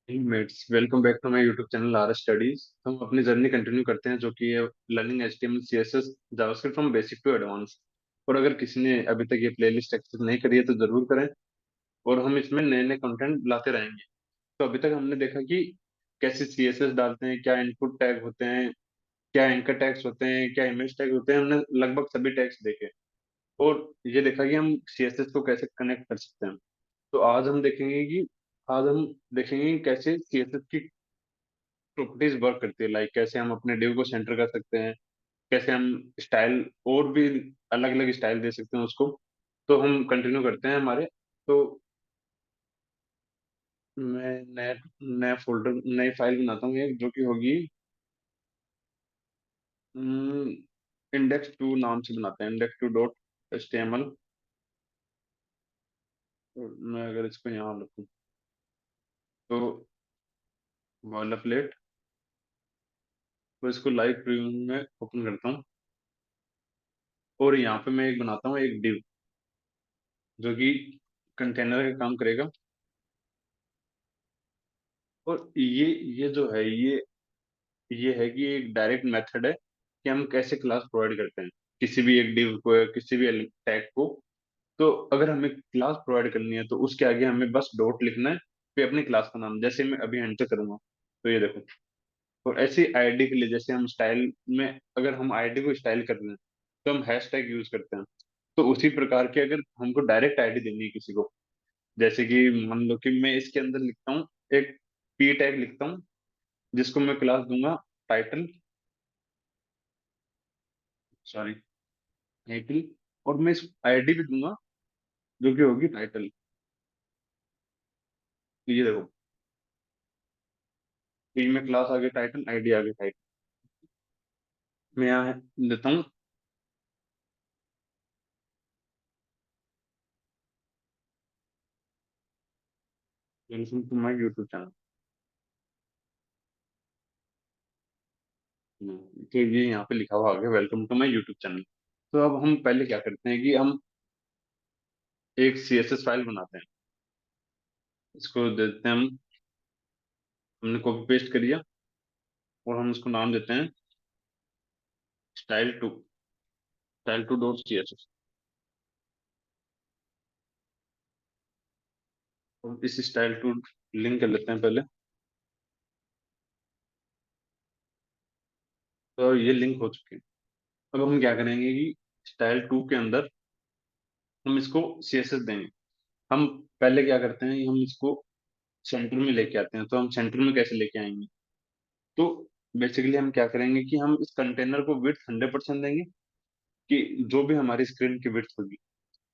Mats welcome back to my YouTube channel R studies. हम अपनी journey continue करते हैं जो कि है learning HTML CSS JavaScript from basic to advance. और अगर किसी ने अभी तक ये प्लेलिस्ट एक्सेस नहीं करी है तो जरूर करें। और हम इसमें नए नए कंटेंट लाते रहेंगे। तो अभी तक हमने देखा कि कैसे सीएसएस डालते हैं, क्या इनपुट टैग होते हैं, क्या एंकर टैग्स होते हैं, क्या इमेज टैग होते हैं। हमने लगभग सभी टैग्स देखे और ये देखा कि हम सीएसएस को कैसे कनेक्ट कर सकते हैं। तो आज हम देखेंगे कि कैसे सीएसएस की प्रॉपर्टीज वर्क करती है। लाइक कैसे हम अपने डिव को सेंटर कर सकते हैं, कैसे हम स्टाइल और भी अलग अलग स्टाइल दे सकते हैं उसको। तो हम कंटिन्यू करते हैं हमारे। तो मैं नया नया फोल्डर नई फाइल बनाता हूँ एक जो कि होगी इंडेक्स टू नाम से बनाते हैं, इंडेक्स टू डॉट HTML। मैं अगर इसको यहाँ रखूँ तो बॉयलर प्लेट, तो इसको लाइव प्रीव्यू में ओपन करता हूँ। और यहाँ पे मैं एक बनाता हूँ एक डिव जो कि कंटेनर का काम करेगा। और ये जो है ये है कि एक डायरेक्ट मेथड है कि हम कैसे क्लास प्रोवाइड करते हैं किसी भी एक डिव को या किसी भी टैग को। तो अगर हमें क्लास प्रोवाइड करनी है तो उसके आगे हमें बस डॉट लिखना है, फिर अपनी क्लास का नाम। जैसे मैं अभी एंटर करूंगा तो ये देखो। और ऐसे आईडी के लिए जैसे हम स्टाइल में, अगर हम आईडी को स्टाइल कर रहे हैं तो हम हैश टैग यूज करते हैं। तो उसी प्रकार के अगर हमको डायरेक्ट आईडी देनी है किसी को, जैसे कि मान लो कि मैं इसके अंदर लिखता हूँ एक पी टैग लिखता हूँ जिसको मैं क्लास दूंगा टाइटल, सॉरी टाइटल। और मैं इस आईडी भी दूंगा जो कि होगी टाइटल। तो ये देखो, पी में क्लास आगे टाइटल, आईडी आगे टाइटल। मैं यहाँ देता हूँ welcome to my YouTube channel. तो ये यहाँ पे लिखा हुआ आ गया welcome to my YouTube channel. तो अब हम पहले क्या करते हैं कि हम एक CSS फाइल बनाते हैं। इसको दे देते हैं हम, हमने कॉपी पेस्ट कर दिया और हम इसको नाम देते हैं style2 और इस style2 लिंक कर लेते हैं पहले। तो ये लिंक हो चुके हैं। अब हम क्या करेंगे कि style2 के अंदर हम इसको CSS देंगे। हम पहले क्या करते हैं, हम इसको सेंटर में लेके आते हैं। तो हम सेंटर में कैसे लेके आएंगे? तो बेसिकली हम क्या करेंगे कि हम इस कंटेनर को विड्थ 100% देंगे, कि जो भी हमारी स्क्रीन की विड्थ होगी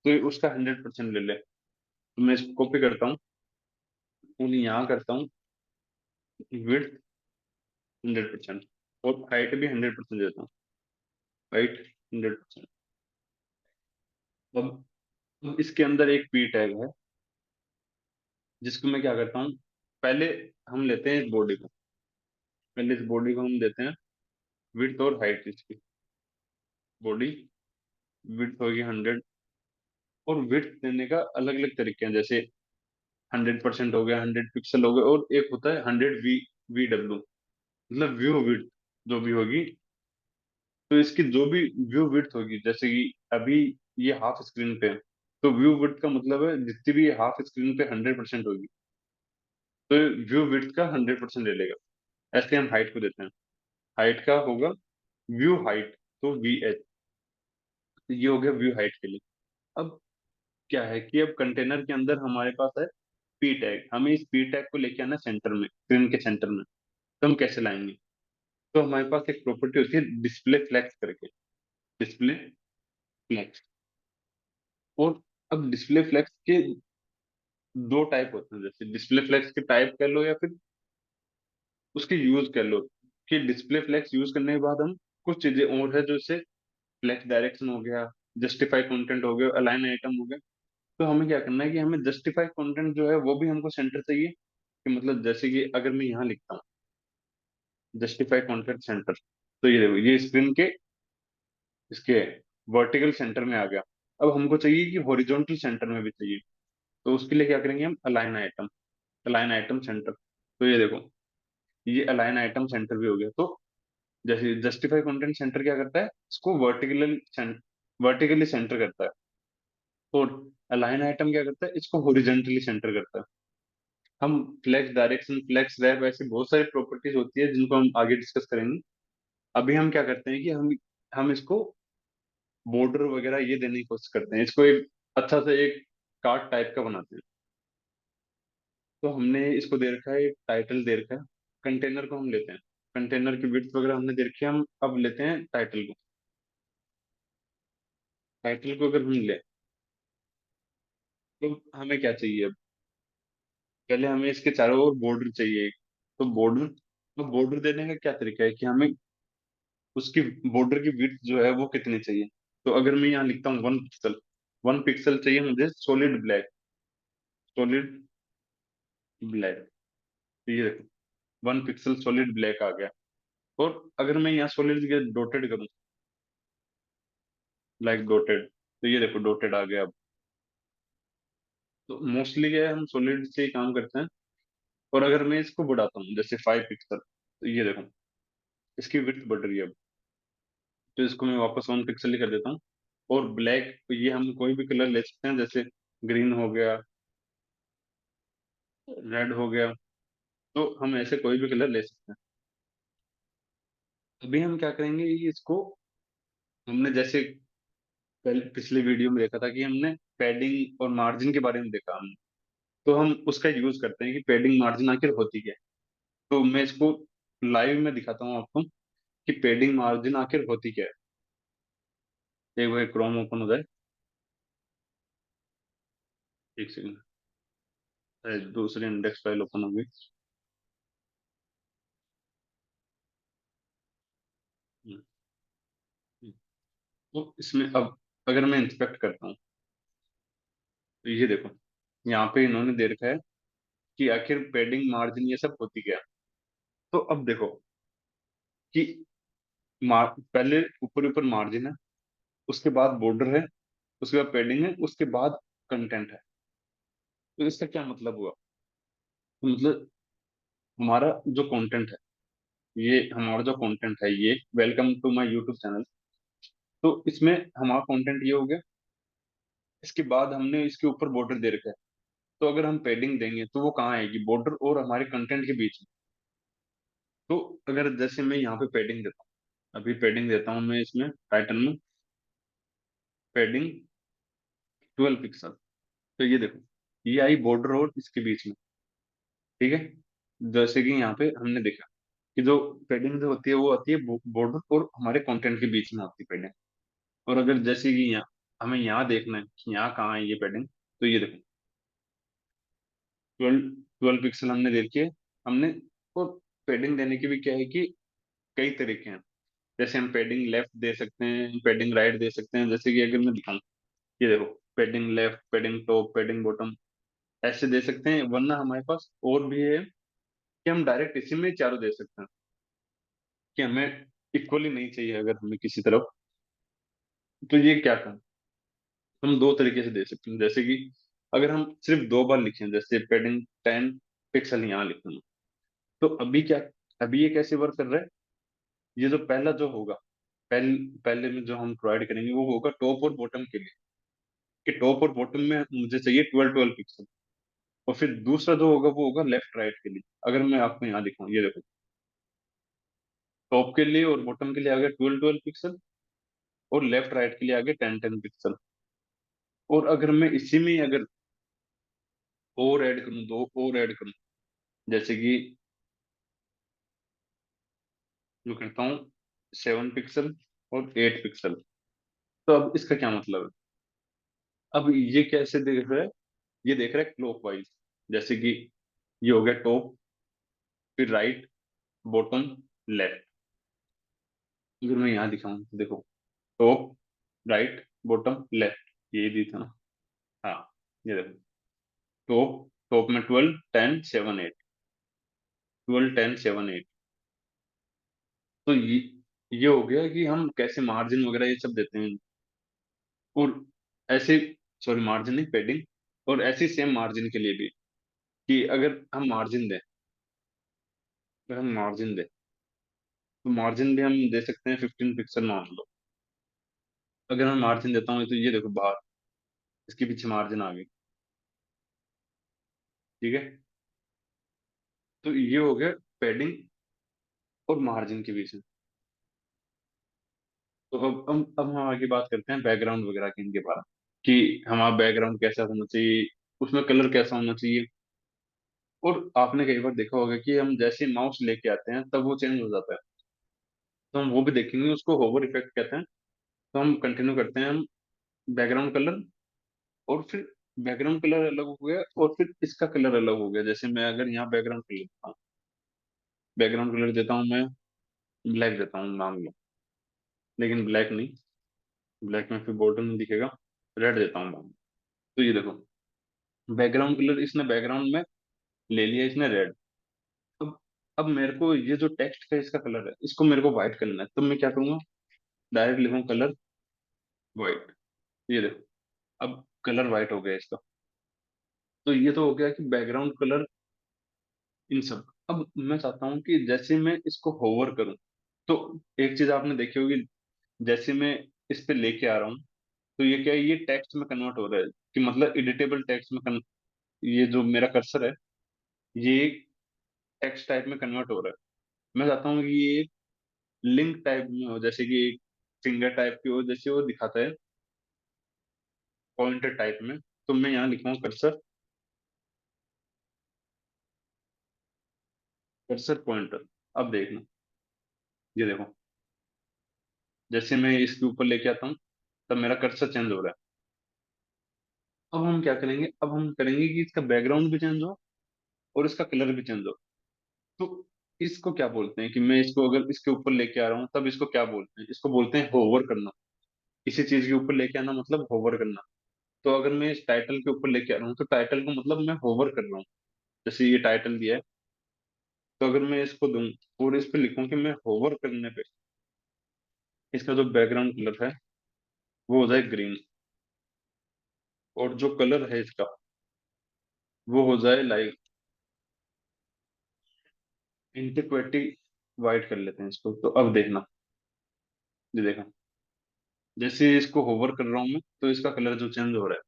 तो ये उसका 100% ले ले। तो मैं इसको कॉपी करता हूँ, उन्हें यहाँ करता हूँ विड्थ 100% और हाइट भी 100% देता हूँ, हाइट 100%। अब इसके अंदर एक पी टैग है जिसको मैं क्या करता हूँ, पहले हम लेते हैं इस बॉडी को, पहले इस बॉडी को हम देते हैं विड्थ और हाइट। इसकी बॉडी विड्थ होगी 100। और विड्थ देने का अलग अलग तरीके हैं, जैसे 100% हो गया, 100 पिक्सल हो गया, और एक होता है 100 VW, मतलब व्यू विड्थ जो भी होगी। तो इसकी जो भी व्यू विड्थ होगी, जैसे कि अभी ये हाफ स्क्रीन पे है, तो व्यू विड्थ का मतलब है जितनी भी हाफ स्क्रीन पे 100% होगी तो व्यू विड्थ का 100% ले लेगा। ऐसे हम हाइट को देते हैं, हाइट का होगा व्यू हाइट, तो VH। ये हो गया व्यू हाइट के लिए। अब क्या है कि अब कंटेनर के अंदर हमारे पास है पी टैग, हमें इस पी टैग को लेके आना सेंटर में, स्क्रीन के सेंटर में। तो हम कैसे लाएंगे? तो हमारे पास एक प्रॉपर्टी होती है डिस्प्ले फ्लैक्स करके, डिस्प्ले फ्लैक्स। और अब डिस्प्ले फ्लैक्स के दो टाइप होते हैं, जैसे डिस्प्ले फ्लैक्स के टाइप कर लो या फिर उसके यूज कर लो। कि डिस्प्ले फ्लैक्स यूज करने के बाद हम कुछ चीजें और है जो जैसे फ्लैक्स डायरेक्शन हो गया, जस्टिफाई कंटेंट हो गया, अलाइन आइटम हो गया। तो हमें क्या करना है कि हमें जस्टिफाई कंटेंट जो है वो भी हमको सेंटर चाहिए। कि मतलब जैसे कि अगर मैं यहाँ लिखता हूँ जस्टिफाई कंटेंट सेंटर, तो ये देखो ये स्क्रीन के इसके वर्टिकल सेंटर में आ गया। अब हमको चाहिए कि हॉरिजॉन्टल सेंटर में भी चाहिए। तो उसके लिए क्या करेंगे हम, align item, align item centre. तो ये देखो, ये अलाइन आइटम सेंटर भी हो गया। तो जैसे जस्टिफाई कंटेंट सेंटर क्या करता है, इसको वर्टिकली सेंटर करता है। और अलाइन आइटम क्या करता है, इसको हॉरिजॉन्टली सेंटर करता है। हम फ्लेक्स डायरेक्शन, फ्लेक्स रैप, ऐसी बहुत सारी प्रॉपर्टीज होती है जिनको हम आगे डिस्कस करेंगे। अभी हम क्या करते हैं कि हम इसको बॉर्डर वगैरह ये देने की कोशिश करते हैं, इसको एक अच्छा से एक कार्ड टाइप का बनाते हैं। तो हमने इसको दे रखा है, एक टाइटल दे रखा है। कंटेनर को हम लेते हैं, कंटेनर की विड्थ वगैरह हमने दे रखी है, हम अब लेते हैं टाइटल को। टाइटल को अगर हम ले, तो हमें क्या चाहिए अब, पहले हमें इसके चारों ओर बॉर्डर चाहिए। तो बॉर्डर, तो बॉर्डर देने का क्या तरीका है कि हमें उसकी बॉर्डर की विड्थ जो है वो कितनी चाहिए। तो अगर मैं यहाँ लिखता हूँ 1 पिक्सल, 1 पिक्सल चाहिए मुझे सॉलिड ब्लैक, सॉलिड ब्लैक। तो ये देखो, 1 पिक्सल सॉलिड ब्लैक आ गया। और अगर मैं यहाँ सॉलिड के डॉटेड करूँ, लाइक डॉटेड, तो ये देखो डॉटेड आ गया अब। तो मोस्टली क्या है, हम सॉलिड से ही काम करते हैं। और अगर मैं इसको बढ़ाता हूँ जैसे 5 पिक्सल, तो ये देखो इसकी विड्थ बढ़ रही है अब। तो इसको मैं वापस 1 पिक्सल ही कर देता हूँ। और ब्लैक, ये हम कोई भी कलर ले सकते हैं, जैसे ग्रीन हो गया, रेड हो गया। तो हम ऐसे कोई भी कलर ले सकते हैं। अभी हम क्या करेंगे, ये इसको हमने जैसे पहले पिछले वीडियो में देखा था कि हमने पैडिंग और मार्जिन के बारे में देखा हमने। तो हम उसका यूज करते हैं कि पैडिंग मार्जिन आखिर होती क्या है। तो मैं इसको लाइव में दिखाता हूँ आपको कि पैडिंग मार्जिन आखिर होती क्या है। एक बार क्रोम ओपन हो जाए, एक सेकंड, दूसरी इंडेक्स फाइल ओपन होगी। हम्म, हम्म। तो इसमें अब अगर मैं इंस्पेक्ट करता हूँ, तो ये देखो यहाँ पे इन्होंने दे रखा है कि आखिर पैडिंग मार्जिन ये सब होती क्या है। तो अब देखो कि पहले ऊपर ऊपर मार्जिन है, उसके बाद बॉर्डर है, उसके बाद पैडिंग है, उसके बाद कंटेंट है। तो इसका क्या मतलब हुआ, तो मतलब हमारा जो कंटेंट है, ये हमारा जो कंटेंट है, ये welcome to my YouTube channel. तो इसमें हमारा कंटेंट ये हो गया। इसके बाद हमने इसके ऊपर बॉर्डर दे रखा है। तो अगर हम पैडिंग देंगे तो वो कहाँ आएगी, बॉर्डर और हमारे कंटेंट के बीच में। तो अगर जैसे मैं यहाँ पे पैडिंग देता हूँ, अभी पैडिंग देता हूँ मैं इसमें टाइटल में, पैडिंग 12 पिक्सल। तो ये देखो, ये आई बॉर्डर और इसके बीच में। ठीक है, जैसे कि यहाँ पे हमने देखा कि जो पैडिंग जो होती है वो आती है बॉर्डर और हमारे कंटेंट के बीच में होती है पैडिंग। और अगर जैसे कि यहाँ हमें यहाँ देखना है कि यहाँ कहाँ है ये पैडिंग, तो ये देखो 12 12 पिक्सल हमने देखी है हमने। और पैडिंग देने की भी क्या है कि कई तरीके हैं। जैसे हम पैडिंग लेफ्ट दे सकते हैं, पैडिंग राइट दे सकते हैं। जैसे कि अगर मैं दिखाऊं, ये देखो padding left, padding top, padding bottom, ऐसे दे सकते हैं। वरना हमारे पास और भी है कि हम डायरेक्ट इसी में चारों दे सकते हैं कि हमें इक्वली नहीं चाहिए अगर हमें किसी तरफ। तो ये क्या था, हम दो तरीके से दे सकते हैं। जैसे कि अगर हम सिर्फ 2 बार लिखें, जैसे पैडिंग 10 पिक्सल यहाँ लिखूंगा, तो अभी क्या, अभी ये कैसे वर्क कर रहा है। ये जो पहला जो होगा, पहले में जो हम प्रोवाइड करेंगे वो होगा टॉप और बॉटम के लिए, कि टॉप और बॉटम में मुझे चाहिए 12 12 पिक्सल। और फिर दूसरा जो होगा वो होगा लेफ्ट राइट के लिए। अगर मैं आपको यहाँ दिखाऊं, ये देखो टॉप के लिए और बॉटम के लिए आ गया 12 12 पिक्सल, और लेफ्ट राइट के लिए आ गया 10 10 पिक्सल। और अगर मैं इसी में ही अगर और ऐड करूँ, दो और ऐड करूँ, जैसे कि जो करता हूँ 7 पिक्सल और 8 पिक्सल, तो अब इसका क्या मतलब है। अब ये कैसे देख रहा है, ये देख रहा है क्लॉकवाइज। जैसे कि ये हो गया टॉप, फिर राइट, बॉटम, लेफ्ट। अगर मैं यहाँ दिखाऊं तो देखो टॉप, राइट, बॉटम, लेफ्ट, ये दी था ना। हाँ, ये देखो टॉप, टॉप में 12 10 7 8, 12 10 7 8। तो ये हो गया कि हम कैसे मार्जिन वगैरह ये सब देते हैं। और ऐसे, सॉरी मार्जिन नहीं, पेडिंग। और ऐसे सेम मार्जिन के लिए भी, कि अगर हम मार्जिन दें, अगर हम मार्जिन दे, तो मार्जिन भी हम दे सकते हैं 15 पिक्सल मान लो। अगर मैं मार्जिन देता हूँ तो ये देखो बाहर, इसके पीछे मार्जिन आ गई। ठीक है, तो ये हो गया पैडिंग और मार्जिन के बीच में। तो अब हम आगे बात करते हैं बैकग्राउंड वगैरह की, इनके बारे में, कि हमारा बैकग्राउंड कैसा होना चाहिए, उसमें कलर कैसा होना चाहिए। और आपने कई बार देखा होगा कि हम जैसे माउस लेके आते हैं तब वो चेंज हो जाता है। तो हम वो भी देखेंगे, उसको होवर इफेक्ट कहते हैं। तो हम कंटिन्यू करते हैं, हम बैकग्राउंड कलर, और फिर बैकग्राउंड कलर अलग हो गया और फिर इसका कलर अलग हो गया। जैसे मैं अगर यहाँ बैकग्राउंड कलर देता हूँ, बैकग्राउंड कलर देता हूँ मैं, ब्लैक देता हूँ मान लो, लेकिन ब्लैक नहीं, ब्लैक में फिर बॉर्डर में दिखेगा, रेड देता हूँ मान लो। तो ये देखो, बैकग्राउंड कलर इसने बैकग्राउंड में ले लिया, इसने रेड। अब अब मेरे को ये जो टेक्स्ट का इसका कलर है, इसको मेरे को व्हाइट करना है, तो मैं क्या करूंगा, डायरेक्ट लिखूंगा कलर व्हाइट। ये देखो, अब कलर व्हाइट हो गया इसका। तो ये तो हो गया कि बैकग्राउंड कलर इन सब। अब मैं चाहता हूँ कि जैसे मैं इसको होवर करूँ, तो एक चीज आपने देखी होगी, जैसे मैं इस पे लेके आ रहा हूँ, तो ये क्या है, ये टेक्स्ट में कन्वर्ट हो रहा है, कि मतलब एडिटेबल टेक्स्ट में ये जो मेरा कर्सर है, ये टेक्स्ट टाइप में कन्वर्ट हो रहा है। मैं चाहता हूँ कि ये लिंक टाइप में हो, जैसे कि एक फिंगर टाइप की हो, जैसे वो दिखाता है पॉइंटर टाइप में। तो मैं यहाँ लिखूंगा कर्सर, कर्सर पॉइंटर। अब देखना, ये देखो, जैसे मैं इसके ऊपर लेके आता हूँ तब मेरा कर्सर चेंज हो रहा है। अब हम क्या करेंगे, अब हम करेंगे कि इसका बैकग्राउंड भी चेंज हो और इसका कलर भी चेंज हो। तो इसको क्या बोलते हैं, कि मैं इसको अगर इसके ऊपर लेके आ रहा हूँ तब इसको क्या बोलते हैं, इसको बोलते हैं होवर करना। किसी चीज के ऊपर लेके आना मतलब होवर करना। तो अगर मैं इस टाइटल के ऊपर लेके आ रहा हूँ, तो टाइटल को मतलब मैं होवर कर रहा हूँ। जैसे ये टाइटल दिया है, तो अगर मैं इसको दूं और इस पे लिखूं कि मैं होवर करने पे इसका जो बैकग्राउंड कलर है वो हो जाए ग्रीन, और जो कलर है इसका वो हो जाए लाइट इंटिक्वेटी वाइट कर लेते हैं इसको। तो अब देखना, ये देखा, जैसे इसको होवर कर रहा हूं मैं, तो इसका कलर जो चेंज हो रहा है।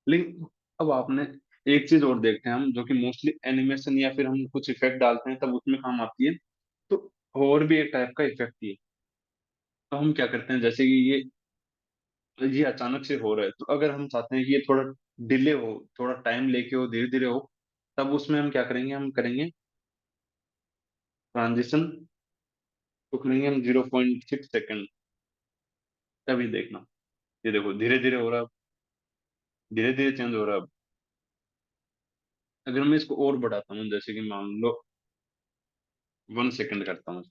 लेकिन अब आपने एक चीज और देखते हैं हम, जो कि मोस्टली एनिमेशन या फिर हम कुछ इफेक्ट डालते हैं तब उसमें काम आती है। तो और भी एक टाइप का इफेक्ट ही है। तो हम क्या करते हैं, जैसे कि ये अचानक से हो रहा है, तो अगर हम चाहते हैं कि ये थोड़ा डिले हो, थोड़ा टाइम लेके हो, धीरे धीरे हो, तब उसमें हम क्या करेंगे, हम करेंगे ट्रांजिशन, तो करेंगे हम 0.6 सेकेंड। तभी देखना, ये देखो धीरे धीरे हो रहा है, धीरे धीरे चेंज हो रहा है। अब अगर मैं इसको और बढ़ाता हूँ, जैसे कि मान लो 1 सेकेंड करता हूँ,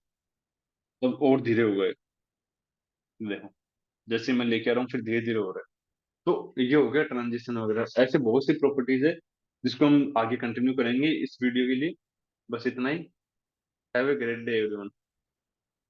तब और धीरे हो गए। देखो, जैसे मैं लेके आ रहा हूँ फिर धीरे धीरे हो रहा है। तो ये हो गया ट्रांजिशन वगैरह, ऐसे बहुत सी प्रॉपर्टीज है जिसको हम आगे कंटिन्यू करेंगे इस वीडियो के लिए। बस इतना ही। Have a great day everyone.